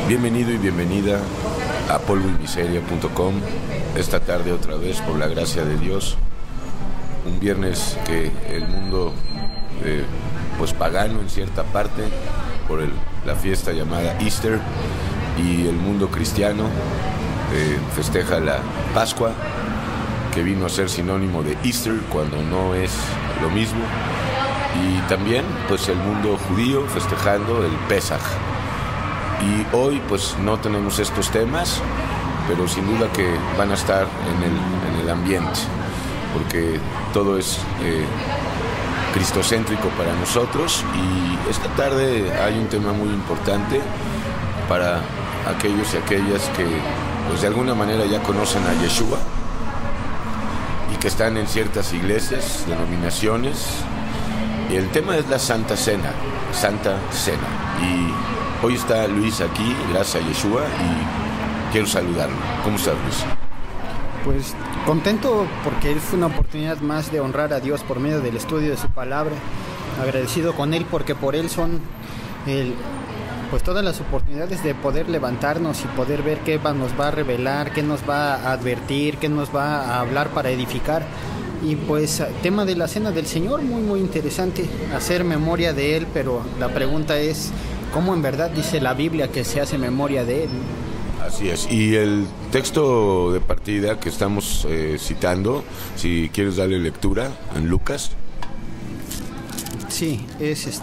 Bienvenido y bienvenida a polvoymiseria.com. Esta tarde otra vez, por la gracia de Dios, un viernes que el mundo pues pagano en cierta parte por la fiesta llamada Easter, y el mundo cristiano festeja la Pascua, que vino a ser sinónimo de Easter cuando no es lo mismo, y también pues el mundo judío festejando el Pesaj. Y hoy pues no tenemos estos temas, pero sin duda que van a estar en el ambiente, porque todo es cristocéntrico para nosotros. Y esta tarde hay un tema muy importante para aquellos y aquellas que pues de alguna manera ya conocen a Yeshua y que están en ciertas iglesias, denominaciones, y el tema es la Santa Cena. Y hoy está Luis aquí, gracias a Yeshua, y quiero saludarlo. ¿Cómo estás, Luis? Pues contento porque es una oportunidad más de honrar a Dios por medio del estudio de su palabra. Agradecido con Él porque por Él son pues todas las oportunidades de poder levantarnos y poder ver qué nos va a revelar, qué nos va a advertir, qué nos va a hablar para edificar. Y pues tema de la Cena del Señor, muy muy interesante, hacer memoria de Él, pero la pregunta es ¿cómo en verdad dice la Biblia que se hace memoria de Él? Así es, y el texto de partida que estamos citando, si quieres darle lectura, en Lucas. Sí, es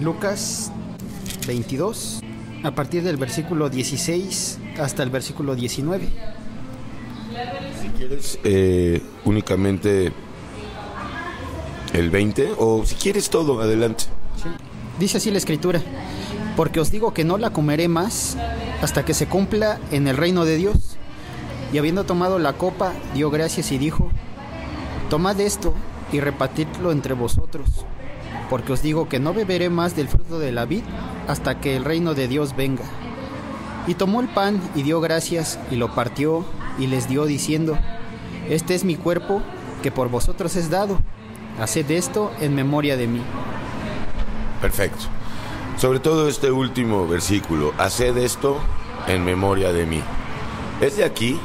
Lucas 22, a partir del versículo 16 hasta el versículo 19. Si quieres únicamente el 20, o si quieres todo, adelante. Sí. Dice así la Escritura: porque os digo que no la comeré más hasta que se cumpla en el reino de Dios. Y habiendo tomado la copa, dio gracias y dijo: tomad esto y repartidlo entre vosotros, porque os digo que no beberé más del fruto de la vid hasta que el reino de Dios venga. Y tomó el pan y dio gracias y lo partió y les dio diciendo: este es mi cuerpo que por vosotros es dado, haced esto en memoria de mí. Perfecto. Sobre todo este último versículo, haced esto en memoria de mí. Es de aquí,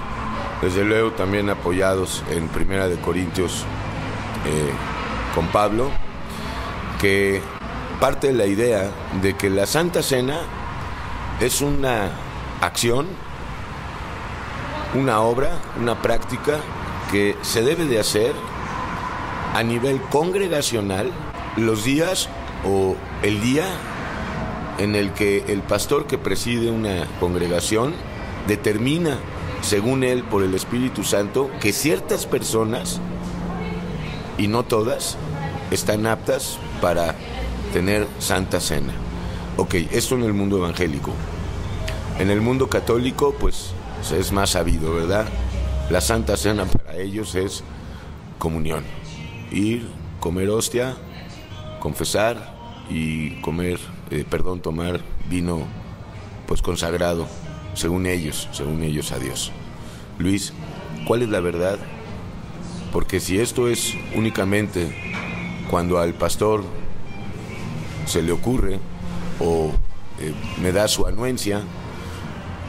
desde luego también apoyados en Primera de Corintios con Pablo, que parte de la idea de que la Santa Cena es una acción, una obra, una práctica que se debe de hacer a nivel congregacional los días o el día en el que el pastor que preside una congregación determina, según él, por el Espíritu Santo, que ciertas personas, y no todas, están aptas para tener Santa Cena. Ok, esto en el mundo evangélico. En el mundo católico, pues es más sabido, ¿verdad? La Santa Cena para ellos es comunión. Ir, comer hostia, confesar y tomar vino pues consagrado, según ellos a Dios. Luis, ¿cuál es la verdad? Porque si esto es únicamente cuando al pastor se le ocurre o me da su anuencia,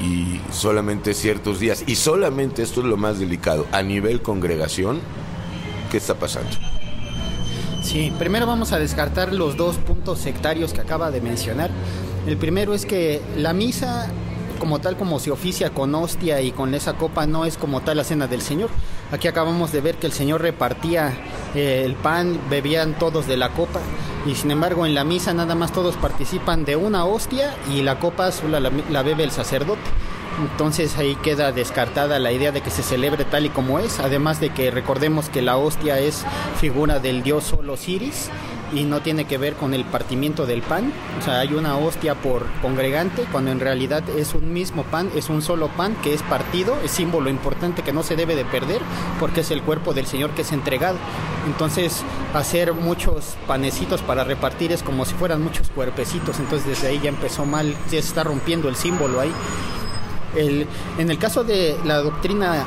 y solamente ciertos días, y solamente esto es lo más delicado, a nivel congregación, ¿qué está pasando? Sí, primero vamos a descartar los dos puntos sectarios que acaba de mencionar. El primero es que la misa, como tal, como se oficia con hostia y con esa copa, no es como tal la Cena del Señor. Aquí acabamos de ver que el Señor repartía el pan, bebían todos de la copa, y sin embargo en la misa nada más todos participan de una hostia y la copa solo la bebe el sacerdote. Entonces ahí queda descartada la idea de que se celebre tal y como es, además de que recordemos que la hostia es figura del dios Sol Osiris y no tiene que ver con el partimiento del pan. O sea, hay una hostia por congregante, cuando en realidad es un mismo pan, es un solo pan que es partido, es símbolo importante que no se debe de perder, porque es el cuerpo del Señor que es entregado. Entonces, hacer muchos panecitos para repartir es como si fueran muchos cuerpecitos, entonces desde ahí ya empezó mal, ya se está rompiendo el símbolo ahí. En el caso de la doctrina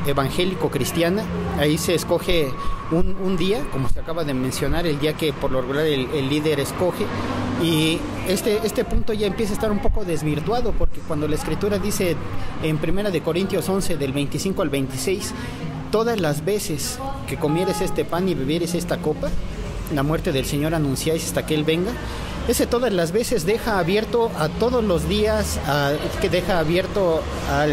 evangélico-cristiana, ahí se escoge un día, como se acaba de mencionar, el día que por lo regular el líder escoge, y este punto ya empieza a estar un poco desvirtuado, porque cuando la Escritura dice en 1 de Corintios 11, del 25 al 26, todas las veces que comieres este pan y bebieres esta copa, la muerte del Señor anunciáis hasta que Él venga. Ese todas las veces deja abierto a todos los días, que deja abierto a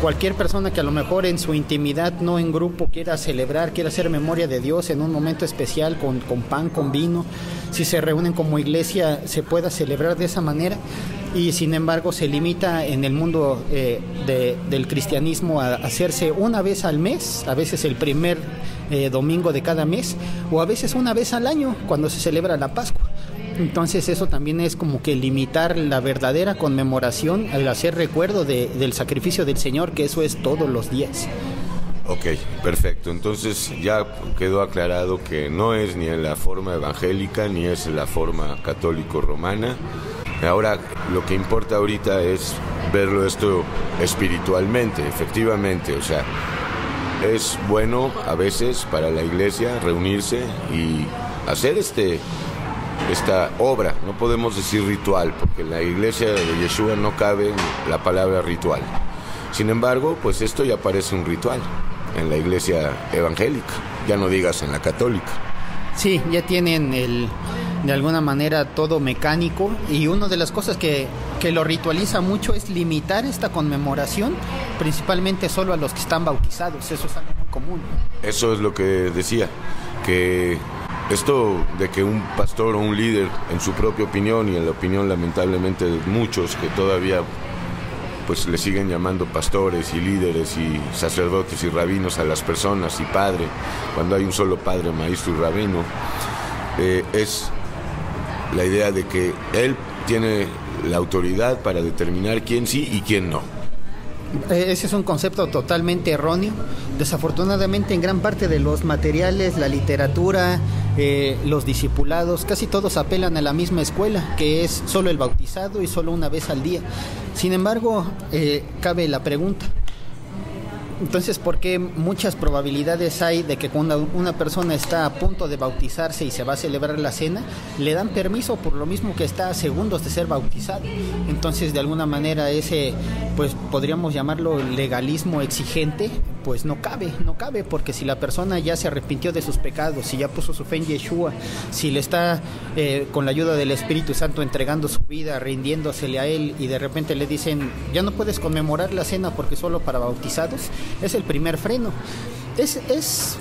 cualquier persona que a lo mejor en su intimidad, no en grupo, quiera celebrar, quiera hacer memoria de Dios en un momento especial con pan, con vino. Si se reúnen como iglesia, se pueda celebrar de esa manera. Y sin embargo se limita en el mundo del cristianismo a hacerse una vez al mes, a veces el primer domingo de cada mes, o a veces una vez al año cuando se celebra la Pascua. Entonces eso también es como que limitar la verdadera conmemoración al hacer recuerdo del sacrificio del Señor, que eso es todos los días. Ok, perfecto. Entonces ya quedó aclarado que no es ni en la forma evangélica ni es en la forma católico-romana. Ahora lo que importa ahorita es verlo esto espiritualmente, efectivamente. O sea, es bueno a veces para la iglesia reunirse y hacer esta obra. No podemos decir ritual, porque en la iglesia de Yeshua no cabe la palabra ritual. Sin embargo, pues esto ya parece un ritual en la iglesia evangélica, ya no digas en la católica. Sí, ya tienen de alguna manera todo mecánico, y una de las cosas que lo ritualiza mucho es limitar esta conmemoración principalmente solo a los que están bautizados. Eso es algo muy común. Eso es lo que decía, que esto de que un pastor o un líder, en su propia opinión y en la opinión lamentablemente de muchos que todavía pues le siguen llamando pastores y líderes y sacerdotes y rabinos a las personas, y padre, cuando hay un solo padre, maestro y rabino, es la idea de que él tiene la autoridad para determinar quién sí y quién no. Ese es un concepto totalmente erróneo. Desafortunadamente en gran parte de los materiales, la literatura, los discipulados, casi todos apelan a la misma escuela, que es solo el bautizado y solo una vez al día. Sin embargo, cabe la pregunta: entonces, ¿por qué muchas probabilidades hay de que cuando una persona está a punto de bautizarse y se va a celebrar la cena, le dan permiso por lo mismo que está a segundos de ser bautizado? Entonces, de alguna manera ese, pues podríamos llamarlo legalismo exigente, pues no cabe, porque si la persona ya se arrepintió de sus pecados, si ya puso su fe en Yeshua, si le está con la ayuda del Espíritu Santo entregando su vida, rindiéndosele a Él, y de repente le dicen, ya no puedes conmemorar la cena porque solo para bautizados, es el primer freno. Es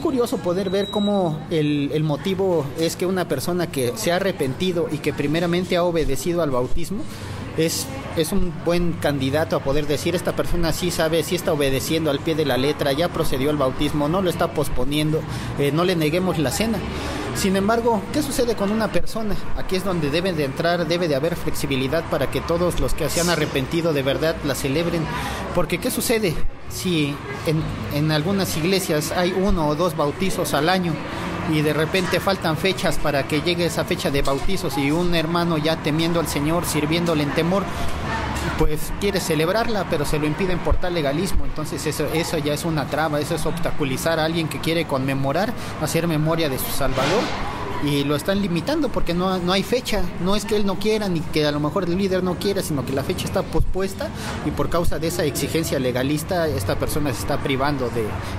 curioso poder ver cómo el motivo es que una persona que se ha arrepentido y que primeramente ha obedecido al bautismo es un buen candidato a poder decir, esta persona sí sabe, sí está obedeciendo al pie de la letra, ya procedió al bautismo, no lo está posponiendo, no le neguemos la cena. Sin embargo, ¿qué sucede con una persona? Aquí es donde debe de haber flexibilidad para que todos los que se han arrepentido de verdad la celebren. Porque ¿qué sucede si en algunas iglesias hay 1 o 2 bautizos al año y de repente faltan fechas para que llegue esa fecha de bautizos, y un hermano ya temiendo al Señor, sirviéndole en temor, pues quiere celebrarla, pero se lo impiden por tal legalismo? Entonces eso ya es una traba, eso es obstaculizar a alguien que quiere conmemorar, hacer memoria de su Salvador, y lo están limitando porque no hay fecha. No es que él no quiera, ni que a lo mejor el líder no quiera, sino que la fecha está pospuesta, y por causa de esa exigencia legalista, esta persona se está privando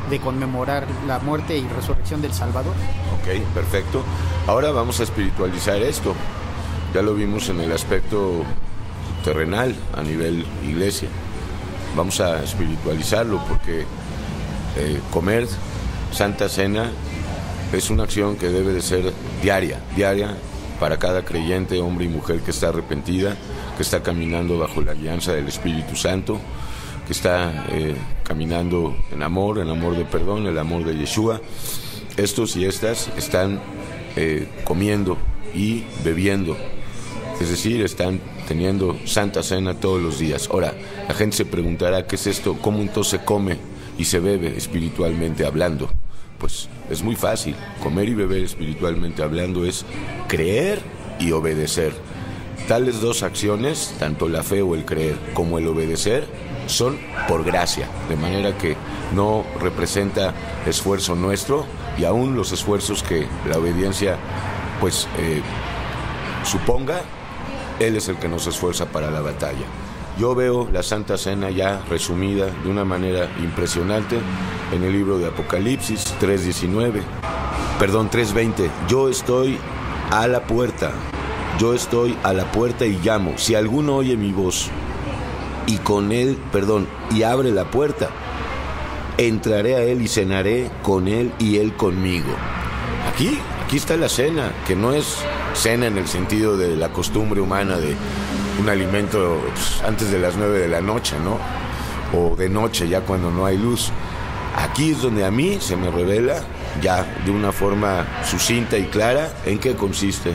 de conmemorar la muerte y resurrección del Salvador. Ok, perfecto. Ahora vamos a espiritualizar esto. Ya lo vimos en el aspecto terrenal, a nivel iglesia. Vamos a espiritualizarlo, porque comer Santa Cena es una acción que debe de ser diaria para cada creyente, hombre y mujer que está arrepentida, que está caminando bajo la alianza del Espíritu Santo, que está caminando en amor de perdón, el amor de Yeshua. Estos y estas están comiendo y bebiendo, es decir, están teniendo Santa Cena todos los días. Ahora, la gente se preguntará, ¿qué es esto? ¿Cómo entonces se come y se bebe espiritualmente hablando? Pues es muy fácil. Comer y beber espiritualmente hablando es creer y obedecer. Tales dos acciones, tanto la fe o el creer como el obedecer, son por gracia, de manera que no representa esfuerzo nuestro, y aún los esfuerzos que la obediencia pues suponga, Él es el que nos esfuerza para la batalla. Yo veo la Santa Cena ya resumida de una manera impresionante en el libro de Apocalipsis 3:20. Yo estoy a la puerta y llamo. Si alguno oye mi voz y abre la puerta, entraré a él y cenaré con él y él conmigo. Aquí está la cena, que no es cena en el sentido de la costumbre humana de un alimento antes de las 9 de la noche, ¿no? O de noche, ya cuando no hay luz. Aquí es donde a mí se me revela ya de una forma sucinta y clara en qué consiste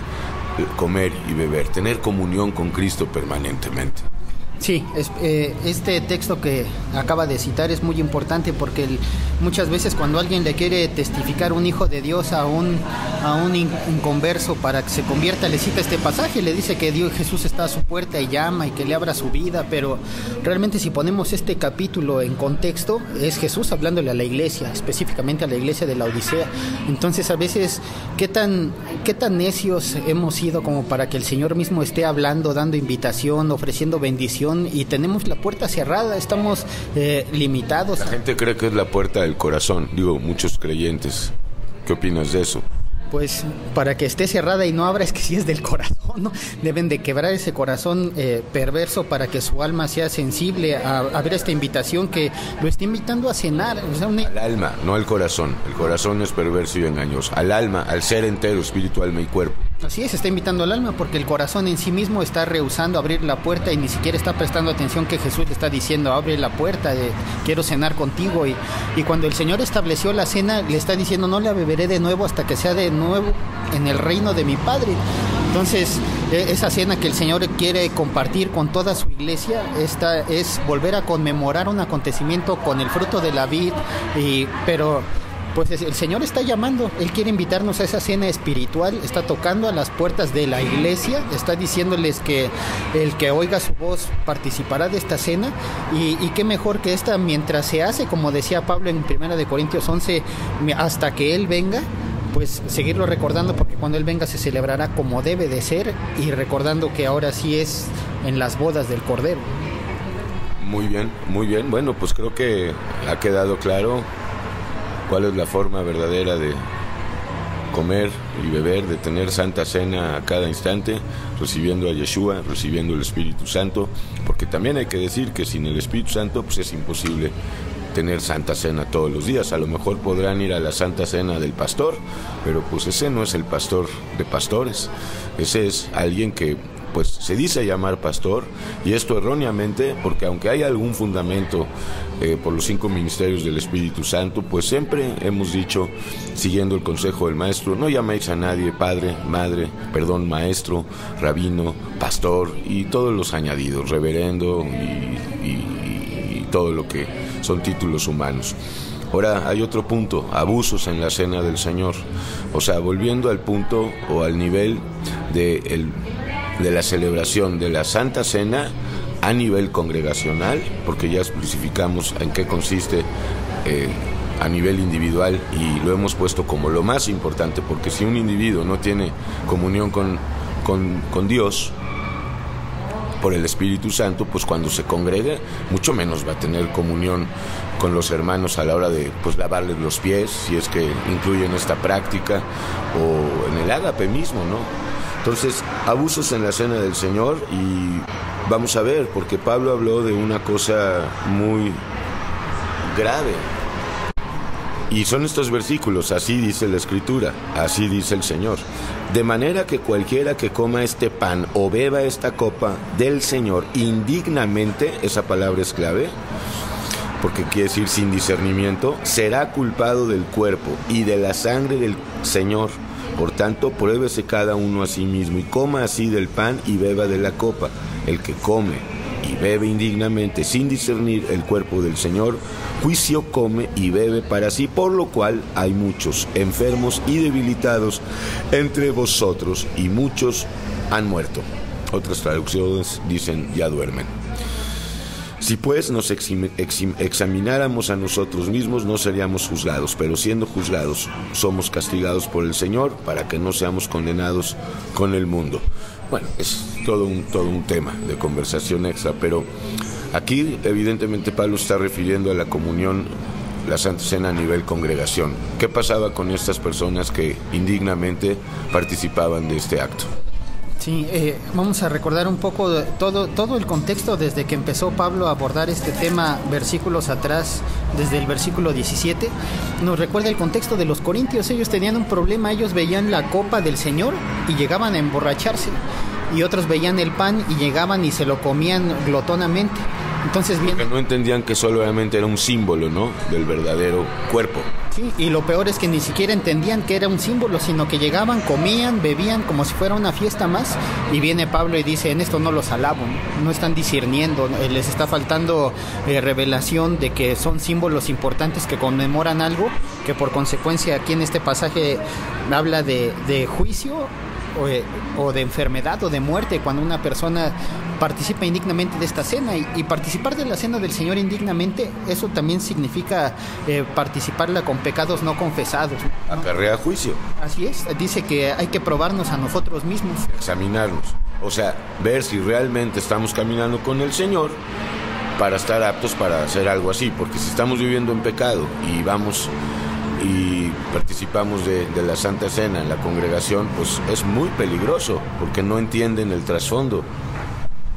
comer y beber, tener comunión con Cristo permanentemente. Sí, este texto que acaba de citar es muy importante porque muchas veces cuando alguien le quiere testificar un hijo de Dios a un inconverso para que se convierta, le cita este pasaje, le dice que Jesús está a su puerta y llama y que le abra su vida, pero realmente si ponemos este capítulo en contexto, es Jesús hablándole a la iglesia, específicamente a la iglesia de la Odisea. Entonces a veces, ¿qué tan necios hemos sido como para que el Señor mismo esté hablando, dando invitación, ofreciendo bendición, y tenemos la puerta cerrada, estamos limitados? La gente cree que es la puerta del corazón, muchos creyentes. ¿Qué opinas de eso? Pues para que esté cerrada y no abra es que sí es del corazón, ¿no? Deben de quebrar ese corazón perverso para que su alma sea sensible a ver esta invitación que lo está invitando a cenar. O sea, al alma, no al corazón. El corazón es perverso y engañoso. Al alma, al ser entero, espíritu, alma y cuerpo. Así es, está invitando al alma porque el corazón en sí mismo está rehusando abrir la puerta y ni siquiera está prestando atención que Jesús le está diciendo, abre la puerta, quiero cenar contigo. Y cuando el Señor estableció la cena, le está diciendo, no la beberé de nuevo hasta que sea de nuevo en el reino de mi Padre. Entonces, esa cena que el Señor quiere compartir con toda su iglesia, esta es volver a conmemorar un acontecimiento con el fruto de la vid, pero pues el Señor está llamando, Él quiere invitarnos a esa cena espiritual, está tocando a las puertas de la iglesia, está diciéndoles que el que oiga su voz participará de esta cena, y qué mejor que esta mientras se hace, como decía Pablo en 1 Corintios 11, hasta que Él venga, pues seguirlo recordando, porque cuando Él venga se celebrará como debe de ser, y recordando que ahora sí es en las bodas del Cordero. Muy bien, bueno, pues creo que ha quedado claro cuál es la forma verdadera de comer y beber, de tener Santa Cena a cada instante, recibiendo a Yeshua, recibiendo el Espíritu Santo, porque también hay que decir que sin el Espíritu Santo pues es imposible tener Santa Cena todos los días. A lo mejor podrán ir a la Santa Cena del pastor, pero pues ese no es el pastor de pastores, ese es alguien que pues se dice llamar pastor, y esto erróneamente, porque aunque hay algún fundamento por los 5 ministerios del Espíritu Santo, pues siempre hemos dicho, siguiendo el consejo del maestro, no llaméis a nadie padre, maestro, rabino, pastor y todos los añadidos, reverendo y todo lo que son títulos humanos. Ahora hay otro punto, abusos en la cena del Señor, o sea, volviendo al punto o al nivel de la celebración de la Santa Cena a nivel congregacional, porque ya especificamos en qué consiste a nivel individual y lo hemos puesto como lo más importante, porque si un individuo no tiene comunión con Dios por el Espíritu Santo, pues cuando se congregue mucho menos va a tener comunión con los hermanos a la hora de pues lavarles los pies, si es que incluyen esta práctica, o en el ágape mismo, ¿no? Entonces, abusos en la cena del Señor, y vamos a ver, porque Pablo habló de una cosa muy grave. Y son estos versículos, así dice la Escritura, así dice el Señor. De manera que cualquiera que coma este pan o beba esta copa del Señor indignamente, esa palabra es clave, porque quiere decir sin discernimiento, será culpado del cuerpo y de la sangre del Señor. Por tanto, pruébese cada uno a sí mismo y coma así del pan y beba de la copa. El que come y bebe indignamente sin discernir el cuerpo del Señor, juicio come y bebe para sí, por lo cual hay muchos enfermos y debilitados entre vosotros, y muchos han muerto. Otras traducciones dicen ya duermen. Si pues nos examináramos a nosotros mismos, no seríamos juzgados, pero siendo juzgados, somos castigados por el Señor, para que no seamos condenados con el mundo. Bueno, es todo un tema de conversación extra, pero aquí evidentemente Pablo está refiriendo a la comunión, la Santa Cena a nivel congregación. ¿Qué pasaba con estas personas que indignamente participaban de este acto? Sí, vamos a recordar un poco todo el contexto desde que empezó Pablo a abordar este tema versículos atrás, desde el versículo 17. Nos recuerda el contexto de los corintios. Ellos tenían un problema, ellos veían la copa del Señor y llegaban a emborracharse, y otros veían el pan y llegaban y se lo comían glotonamente. Entonces bien, porque no entendían que solamente era un símbolo, ¿no?, del verdadero cuerpo. Sí, y lo peor es que ni siquiera entendían que era un símbolo, sino que llegaban, comían, bebían como si fuera una fiesta más, y viene Pablo y dice: en esto no los alabo, no están discerniendo, les está faltando revelación de que son símbolos importantes que conmemoran algo, que por consecuencia aquí en este pasaje habla de juicio o de enfermedad o de muerte cuando una persona participa indignamente de esta cena, y participar de la cena del Señor indignamente, eso también significa participarla con pecados no confesados, ¿no? Acarrea juicio. Así es, dice que hay que probarnos a nosotros mismos, examinarnos, o sea, ver si realmente estamos caminando con el Señor para estar aptos para hacer algo así, porque si estamos viviendo en pecado y vamos y participamos de la Santa Cena en la congregación, pues es muy peligroso, porque no entienden el trasfondo.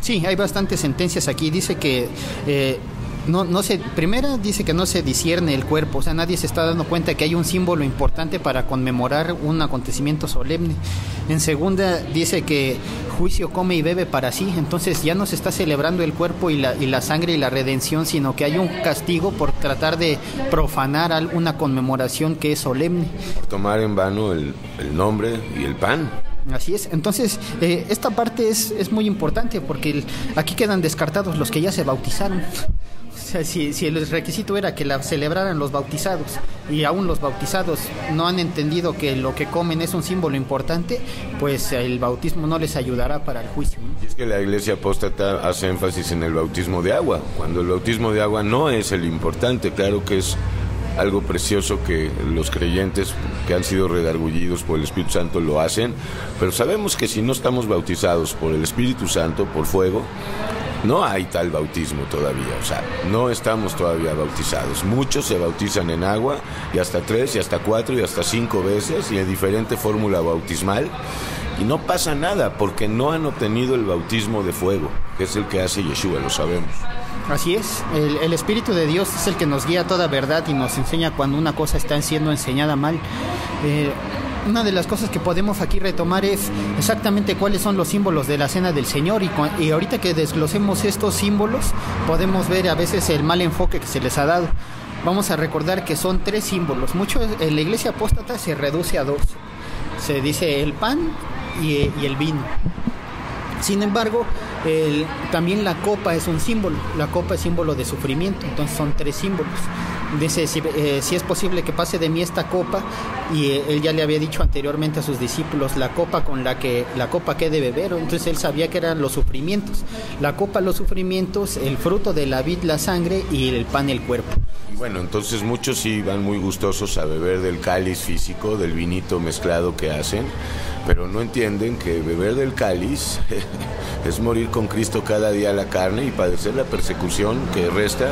Sí, hay bastantes sentencias aquí. Dice que primera dice que no se discierne el cuerpo, o sea, nadie se está dando cuenta que hay un símbolo importante para conmemorar un acontecimiento solemne. En segunda dice que juicio come y bebe para sí, entonces ya no se está celebrando el cuerpo y la sangre y la redención, sino que hay un castigo por tratar de profanar una conmemoración que es solemne. Tomar en vano el nombre y el pan. Así es, entonces esta parte es muy importante, porque aquí quedan descartados los que ya se bautizaron. O sea, si el requisito era que la celebraran los bautizados, y aún los bautizados no han entendido que lo que comen es un símbolo importante, pues el bautismo no les ayudará para el juicio, ¿no? Y es que la Iglesia apóstata hace énfasis en el bautismo de agua, cuando el bautismo de agua no es el importante. Claro que es algo precioso que los creyentes que han sido redargullidos por el Espíritu Santo lo hacen, pero sabemos que si no estamos bautizados por el Espíritu Santo, por fuego, no hay tal bautismo todavía, o sea, no estamos todavía bautizados. Muchos se bautizan en agua, y hasta 3, y hasta 4, y hasta 5 veces, y en diferente fórmula bautismal, y no pasa nada, porque no han obtenido el bautismo de fuego, que es el que hace Yeshua, lo sabemos. Así es, el Espíritu de Dios es el que nos guía a toda verdad y nos enseña cuando una cosa está siendo enseñada mal. Una de las cosas que podemos aquí retomar es exactamente cuáles son los símbolos de la Cena del Señor, y ahorita que desglosemos estos símbolos podemos ver a veces el mal enfoque que se les ha dado. Vamos a recordar que son 3 símbolos. Mucho en la iglesia apóstata se reduce a 2. Se dice el pan y el vino. Sin embargo, también la copa es un símbolo. La copa es símbolo de sufrimiento, entonces son 3 símbolos. Dice, si es posible que pase de mí esta copa, y él ya le había dicho anteriormente a sus discípulos la copa que he de beber. Entonces él sabía que eran los sufrimientos. La copa, los sufrimientos, el fruto de la vid, la sangre, y el pan, el cuerpo. Y bueno, entonces muchos sí van muy gustosos a beber del cáliz físico, del vinito mezclado que hacen, pero no entienden que beber del cáliz es morir con Cristo cada día a la carne y padecer la persecución que resta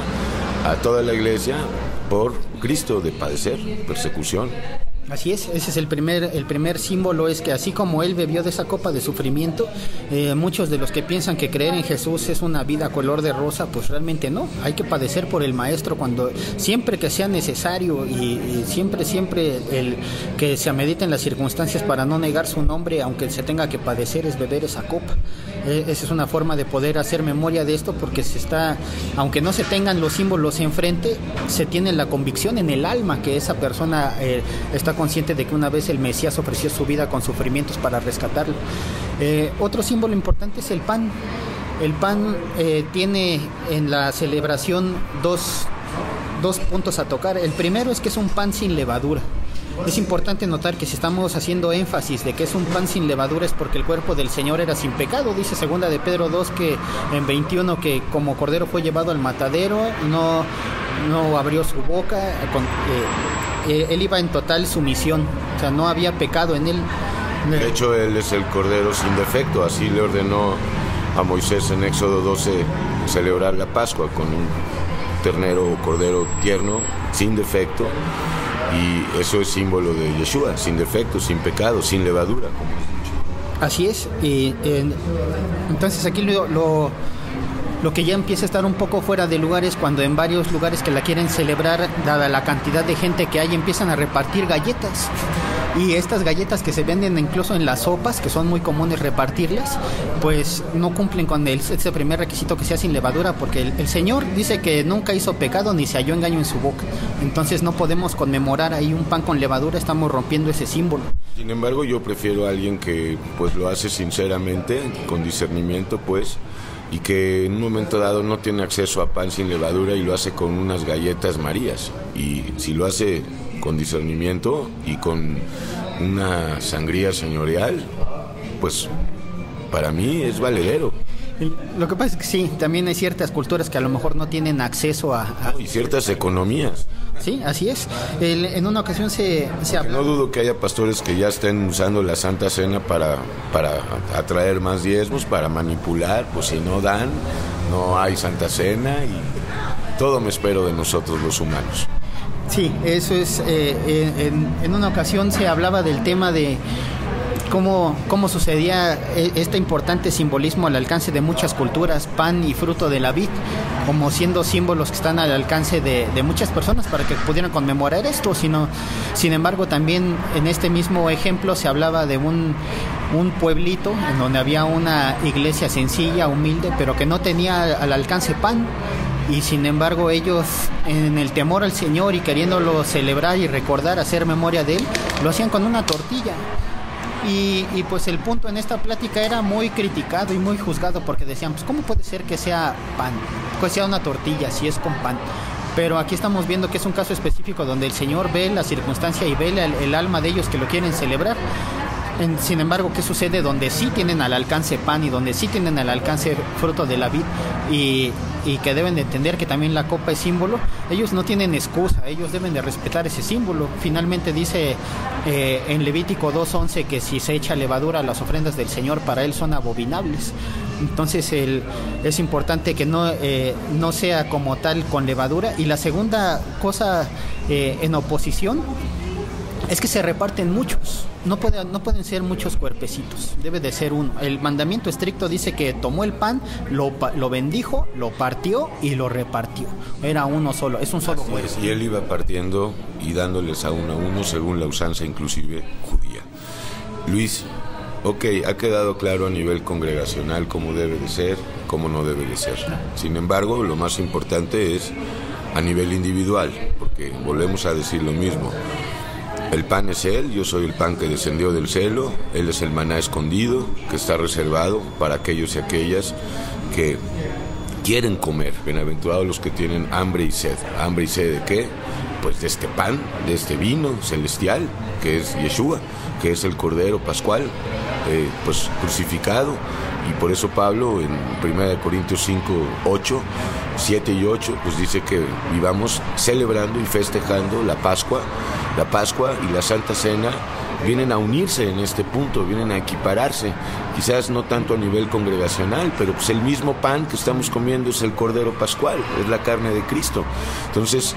a toda la iglesia por Cristo, de padecer persecución. Así es, ese es el primer símbolo, es que así como él bebió de esa copa de sufrimiento, muchos de los que piensan que creer en Jesús es una vida color de rosa, pues realmente no. Hay que padecer por el Maestro siempre que sea necesario, y siempre el que se amediten las circunstancias para no negar su nombre, aunque se tenga que padecer, es beber esa copa. Esa es una forma de poder hacer memoria de esto, porque aunque no se tengan los símbolos enfrente, se tiene la convicción en el alma que esa persona está consciente de que una vez el Mesías ofreció su vida con sufrimientos para rescatarlo. Otro símbolo importante es el pan. El pan tiene en la celebración dos puntos a tocar. El primero es que es un pan sin levadura. Es importante notar que si estamos haciendo énfasis de que es un pan sin levadura, es porque el cuerpo del Señor era sin pecado. Dice segunda de Pedro 2 que en 21 que como cordero fue llevado al matadero, no abrió su boca, él iba en total sumisión, o sea, no había pecado en él. De hecho, él es el cordero sin defecto, así le ordenó a Moisés en Éxodo 12 celebrar la Pascua con un ternero o cordero tierno, sin defecto, y eso es símbolo de Yeshua, sin defecto, sin pecado, sin levadura, como has dicho. Así es, y entonces aquí lo que ya empieza a estar un poco fuera de lugar es cuando en varios lugares que la quieren celebrar, dada la cantidad de gente que hay, empiezan a repartir galletas. Y estas galletas que se venden incluso en las sopas, que son muy comunes repartirlas, pues no cumplen con ese primer requisito que sea sin levadura, porque el Señor dice que nunca hizo pecado ni se halló engaño en su boca. Entonces no podemos conmemorar ahí un pan con levadura, estamos rompiendo ese símbolo. Sin embargo, yo prefiero a alguien que pues lo hace sinceramente, con discernimiento, pues, y que en un momento dado no tiene acceso a pan sin levadura y lo hace con unas galletas Marías. Y si lo hace con discernimiento y con una sangría señorial, pues para mí es valedero. Lo que pasa es que sí, también hay ciertas culturas que a lo mejor no tienen acceso a... Y ciertas economías. Sí, así es. En una ocasión se habló... No dudo que haya pastores que ya estén usando la Santa Cena para atraer más diezmos, para manipular, pues si no dan, no hay Santa Cena, y todo me espero de nosotros los humanos. Sí, eso es. En una ocasión se hablaba del tema de cómo sucedía este importante simbolismo al alcance de muchas culturas, pan y fruto de la vid, como siendo símbolos que están al alcance de muchas personas para que pudieran conmemorar esto. Sin embargo, también en este mismo ejemplo se hablaba de un pueblito en donde había una iglesia sencilla, humilde, pero que no tenía al alcance pan. Y sin embargo ellos, en el temor al Señor y queriéndolo celebrar y recordar, hacer memoria de Él, lo hacían con una tortilla. Y pues el punto en esta plática era muy criticado y muy juzgado, porque decían, pues ¿cómo puede ser que sea pan? Que sea una tortilla si es con pan. Pero aquí estamos viendo que es un caso específico donde el Señor ve la circunstancia y ve el alma de ellos que lo quieren celebrar. Sin embargo, ¿qué sucede? Donde sí tienen al alcance pan y donde sí tienen al alcance fruto de la vid, y que deben de entender que también la copa es símbolo, ellos no tienen excusa, ellos deben de respetar ese símbolo. Finalmente dice en Levítico 2:11 que si se echa levadura a las ofrendas del Señor, para Él son abominables. Entonces es importante que no sea como tal con levadura. Y la segunda cosa en oposición es que se reparten muchos, no pueden ser muchos cuerpecitos, debe de ser uno. El mandamiento estricto dice que tomó el pan, lo bendijo, lo partió y lo repartió. Era uno solo, es un solo cuerpo. Y él iba partiendo y dándoles a uno según la usanza inclusive judía. Luis, ok, ha quedado claro a nivel congregacional cómo debe de ser, cómo no debe de ser. Sin embargo, lo más importante es a nivel individual, porque volvemos a decir lo mismo. El pan es Él, yo soy el pan que descendió del cielo, Él es el maná escondido que está reservado para aquellos y aquellas que quieren comer. Bienaventurados los que tienen hambre y sed. ¿Hambre y sed de qué? Pues de este pan, de este vino celestial, que es Yeshua, que es el Cordero Pascual, pues crucificado. Y por eso Pablo en 1 Corintios 5:8, 7 y 8, pues dice que vivamos celebrando y festejando la Pascua y la Santa Cena. Vienen a unirse en este punto, vienen a equipararse, quizás no tanto a nivel congregacional, pero pues el mismo pan que estamos comiendo es el Cordero Pascual, es la carne de Cristo. Entonces,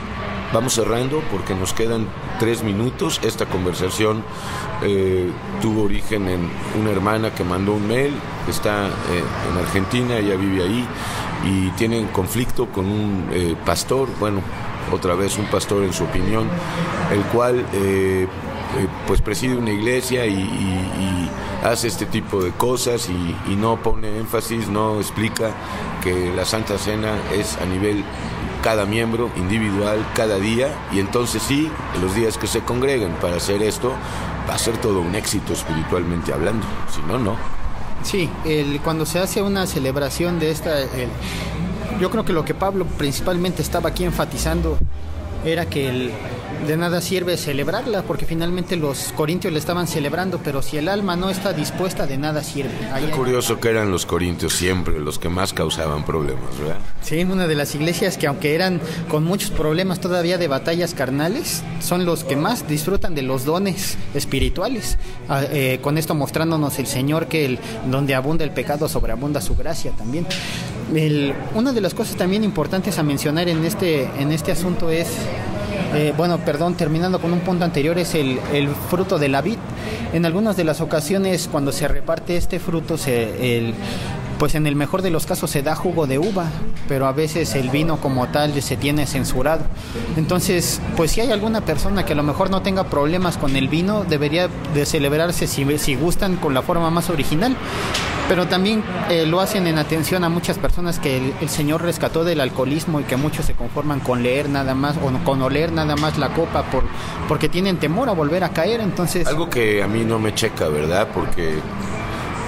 vamos cerrando porque nos quedan 3 minutos. Esta conversación tuvo origen en una hermana que mandó un mail, que está en Argentina, ella vive ahí, y tiene conflicto con un pastor, bueno, otra vez un pastor en su opinión, el cual pues preside una iglesia y hace este tipo de cosas y no pone énfasis, no explica que la Santa Cena es a nivel cada miembro, individual, cada día, y entonces sí, en los días que se congreguen para hacer esto, va a ser todo un éxito espiritualmente hablando, si no, no. Sí, cuando se hace una celebración de esta, yo creo que lo que Pablo principalmente estaba aquí enfatizando era que De nada sirve celebrarla, porque finalmente los corintios la estaban celebrando, pero si el alma no está dispuesta, de nada sirve. Es curioso que eran los corintios siempre los que más causaban problemas, ¿verdad? Sí, una de las iglesias que, aunque eran con muchos problemas todavía de batallas carnales, son los que más disfrutan de los dones espirituales. Con esto mostrándonos el Señor que donde abunda el pecado, sobreabunda su gracia también. Una de las cosas también importantes a mencionar en este asunto es... terminando con un punto anterior, es el fruto de la vid. En algunas de las ocasiones, cuando se reparte este fruto, pues en el mejor de los casos se da jugo de uva, pero a veces el vino como tal se tiene censurado. Entonces, pues si hay alguna persona que a lo mejor no tenga problemas con el vino, debería de celebrarse, si gustan, con la forma más original. Pero también lo hacen en atención a muchas personas que el Señor rescató del alcoholismo y que muchos se conforman con leer nada más o con oler nada más la copa porque tienen temor a volver a caer. Entonces, algo que a mí no me checa, ¿verdad? Porque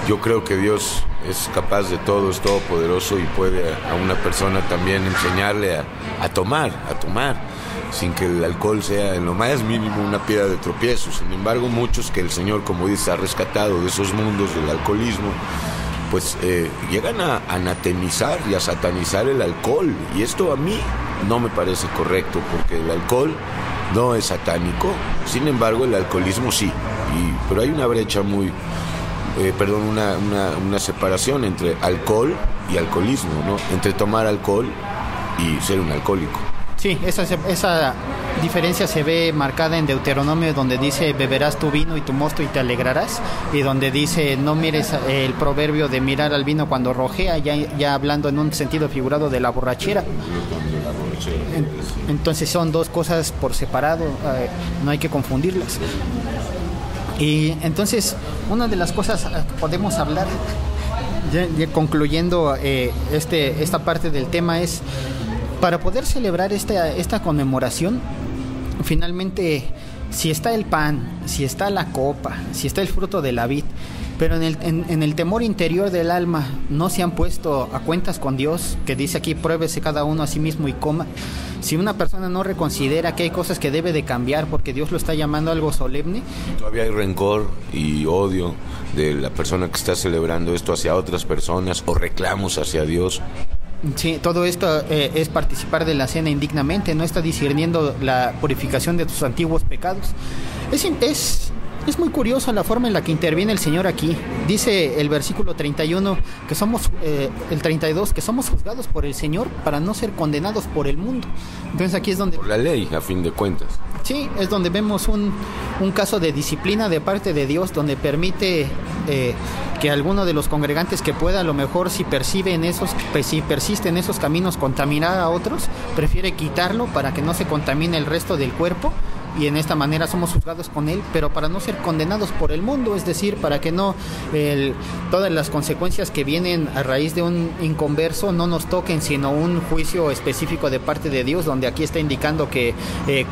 yo creo que Dios es capaz de todo, es todopoderoso y puede a una persona también enseñarle a tomar, sin que el alcohol sea en lo más mínimo una piedra de tropiezo. Sin embargo, muchos que el Señor, como dice, ha rescatado de esos mundos del alcoholismo, pues llegan a anatemizar y a satanizar el alcohol, y esto a mí no me parece correcto, porque el alcohol no es satánico. Sin embargo, el alcoholismo sí, pero hay una brecha una separación entre alcohol y alcoholismo, ¿no? Entre tomar alcohol y ser un alcohólico. Sí, esa diferencia se ve marcada en Deuteronomio, donde dice: beberás tu vino y tu mosto y te alegrarás, y donde dice: no mires el proverbio de mirar al vino cuando rojea, ya hablando en un sentido figurado de la borrachera. Entonces son dos cosas por separado, no hay que confundirlas. Y entonces, una de las cosas podemos hablar, ya concluyendo esta parte del tema, es para poder celebrar esta conmemoración. Finalmente, si está el pan, si está la copa, si está el fruto de la vid, pero en el temor interior del alma no se han puesto a cuentas con Dios, que dice aquí: pruébese cada uno a sí mismo y coma. Si una persona no reconsidera que hay cosas que debe de cambiar porque Dios lo está llamando a algo solemne, todavía hay rencor y odio de la persona que está celebrando esto hacia otras personas, o reclamos hacia Dios. Sí, todo esto es participar de la cena indignamente, no está discerniendo la purificación de tus antiguos pecados. Es muy curioso la forma en la que interviene el Señor aquí. Dice el versículo 31 que somos, el 32, que somos juzgados por el Señor para no ser condenados por el mundo. Entonces aquí es donde... por la ley, a fin de cuentas. Sí, es donde vemos un caso de disciplina de parte de Dios, donde permite que alguno de los congregantes que pueda, a lo mejor si persiste en esos caminos contaminar a otros, prefiere quitarlo para que no se contamine el resto del cuerpo, y en esta manera somos juzgados con él, pero para no ser condenados por el mundo, es decir, para que no todas las consecuencias que vienen a raíz de un inconverso no nos toquen, sino un juicio específico de parte de Dios, donde aquí está indicando que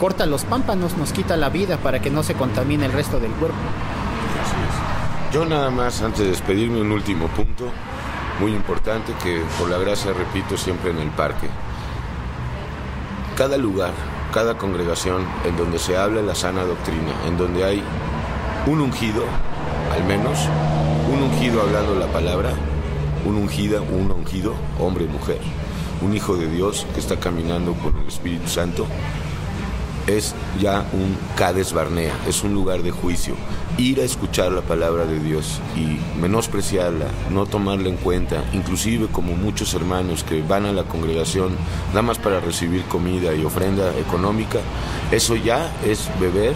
corta los pámpanos, nos quita la vida para que no se contamine el resto del cuerpo. Así es. Yo nada más, antes de despedirme, un último punto muy importante que por la gracia repito siempre en el parque. Cada lugar, cada congregación en donde se habla la sana doctrina, en donde hay un ungido, al menos, un ungido hablando la palabra, un ungido, hombre y mujer, un hijo de Dios que está caminando por el Espíritu Santo, es ya un Cades Barnea, es un lugar de juicio. Ir a escuchar la palabra de Dios y menospreciarla, no tomarla en cuenta, inclusive como muchos hermanos que van a la congregación nada más para recibir comida y ofrenda económica, eso ya es beber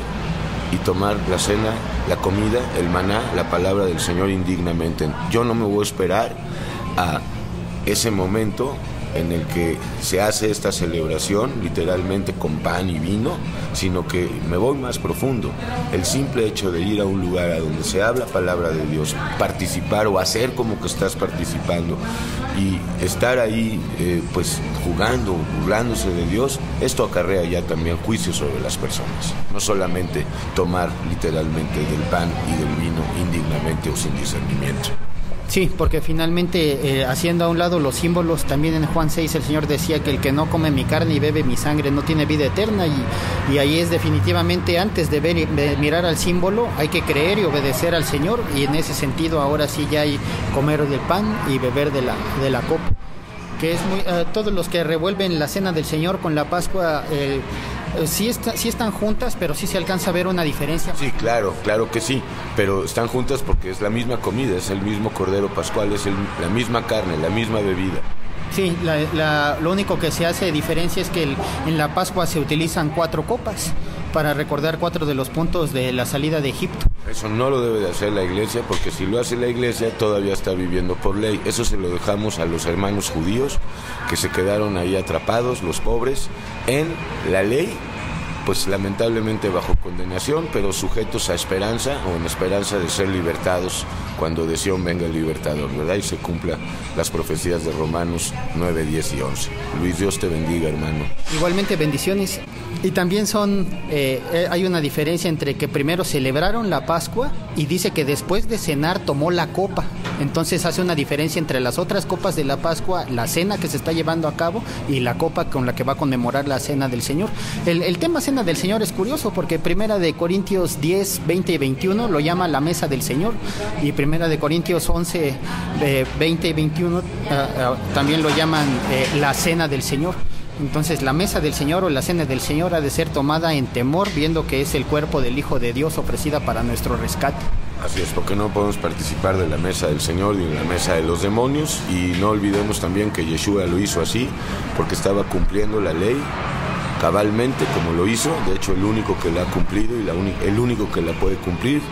y tomar la cena, la comida, el maná, la palabra del Señor indignamente. Yo no me voy a esperar a ese momento en el que se hace esta celebración literalmente con pan y vino, sino que me voy más profundo. El simple hecho de ir a un lugar a donde se habla palabra de Dios, participar o hacer como que estás participando y estar ahí pues jugando, burlándose de Dios, esto acarrea ya también juicio sobre las personas, no solamente tomar literalmente del pan y del vino indignamente o sin discernimiento. Sí, porque finalmente haciendo a un lado los símbolos, también en Juan 6 el Señor decía que el que no come mi carne y bebe mi sangre no tiene vida eterna, y ahí es definitivamente, antes de ver y de mirar al símbolo, hay que creer y obedecer al Señor, y en ese sentido ahora sí ya hay comer del pan y beber de la copa, que es muy todos los que revuelven la cena del Señor con la Pascua sí están juntas, pero sí se alcanza a ver una diferencia. Sí, claro que sí, pero están juntas porque es la misma comida, es el mismo cordero pascual, es la misma carne, la misma bebida. Sí, lo único que se hace diferencia es que en la Pascua se utilizan 4 copas para recordar 4 de los puntos de la salida de Egipto. Eso no lo debe de hacer la iglesia, porque si lo hace la iglesia todavía está viviendo por ley. Eso se lo dejamos a los hermanos judíos que se quedaron ahí atrapados, los pobres, en la ley, pues lamentablemente bajo condenación, pero sujetos a esperanza, o en esperanza de ser libertados cuando de Sion venga el libertador, ¿verdad? Y se cumplan las profecías de Romanos 9, 10 y 11. Luis, Dios te bendiga, hermano. Igualmente, bendiciones. Y también hay una diferencia entre que primero celebraron la Pascua y dice que después de cenar tomó la copa. Entonces hace una diferencia entre las otras copas de la Pascua, la cena que se está llevando a cabo, y la copa con la que va a conmemorar la cena del Señor. El tema cena del Señor es curioso porque Primera de Corintios 10, 20 y 21 lo llama la mesa del Señor, y Primera de Corintios 11, 20 y 21 también lo llaman la cena del Señor. Entonces la mesa del Señor o la cena del Señor ha de ser tomada en temor, viendo que es el cuerpo del Hijo de Dios ofrecida para nuestro rescate. Así es, porque no podemos participar de la mesa del Señor ni de la mesa de los demonios, y no olvidemos también que Yeshua lo hizo así porque estaba cumpliendo la ley cabalmente como lo hizo, de hecho el único que la ha cumplido y el único que la puede cumplir,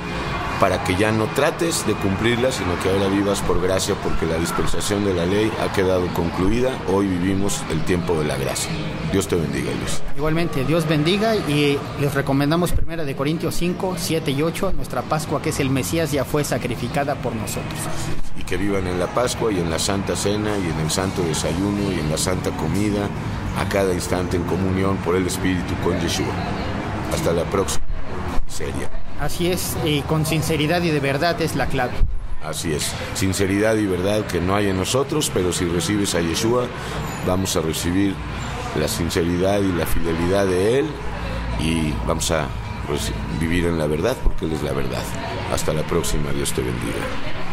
para que ya no trates de cumplirla, sino que ahora vivas por gracia, porque la dispensación de la ley ha quedado concluida. Hoy vivimos el tiempo de la gracia. Dios te bendiga, Luis. Igualmente, Dios bendiga, y les recomendamos 1 de Corintios 5, 7 y 8, nuestra Pascua, que es el Mesías, ya fue sacrificada por nosotros. Y que vivan en la Pascua y en la Santa Cena y en el Santo Desayuno y en la Santa Comida, a cada instante en comunión por el Espíritu con Yeshua. Hasta la próxima. Seria. Así es, y con sinceridad y de verdad es la clave. Así es, sinceridad y verdad que no hay en nosotros, pero si recibes a Yeshua, vamos a recibir la sinceridad y la fidelidad de Él, y vamos a vivir en la verdad, porque Él es la verdad. Hasta la próxima, Dios te bendiga.